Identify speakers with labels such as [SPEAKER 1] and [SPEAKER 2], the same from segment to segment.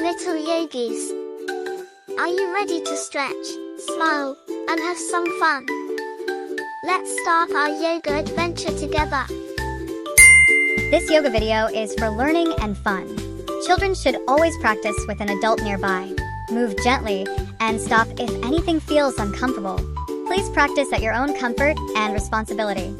[SPEAKER 1] little yogis. Are you ready to stretch, smile, and have some fun? Let's start our yoga adventure together.
[SPEAKER 2] This yoga video is for learning and fun. Children should always practice with an adult nearby. Move gently and stop if anything feels uncomfortable. Please practice at your own comfort and responsibility.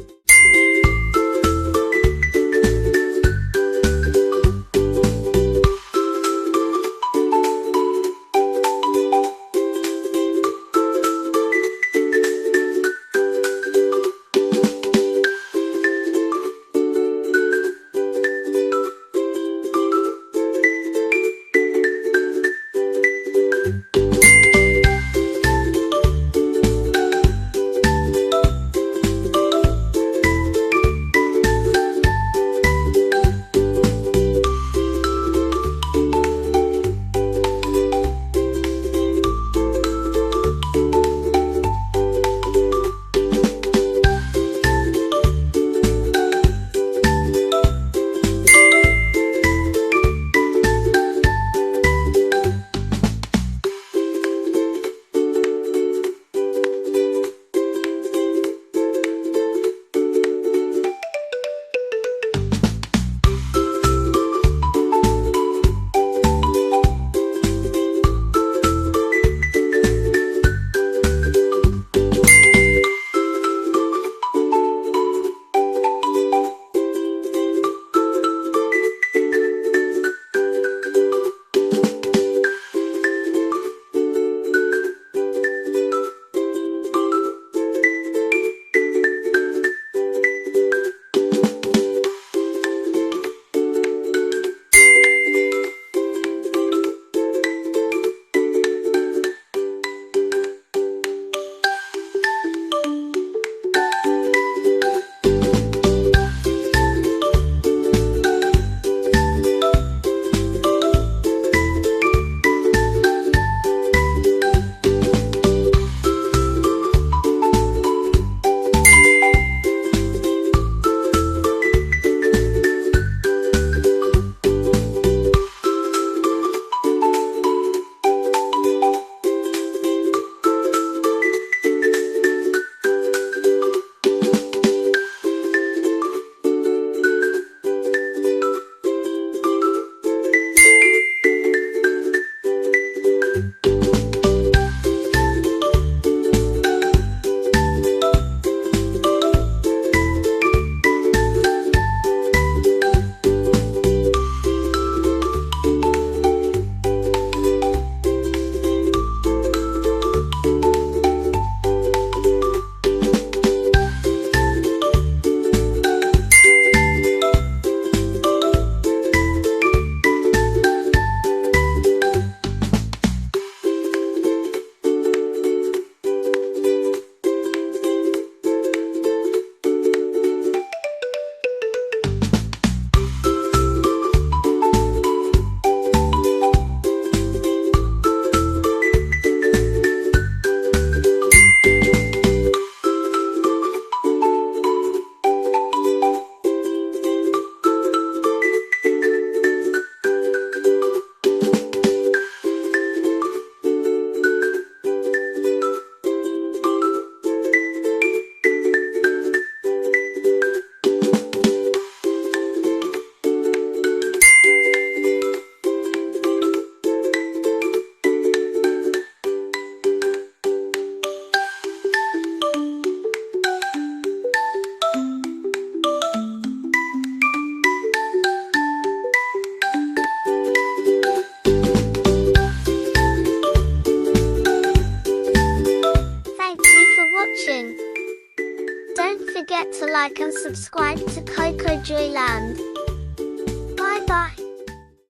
[SPEAKER 1] Don't forget to like and subscribe to Koko Joyland. Bye bye.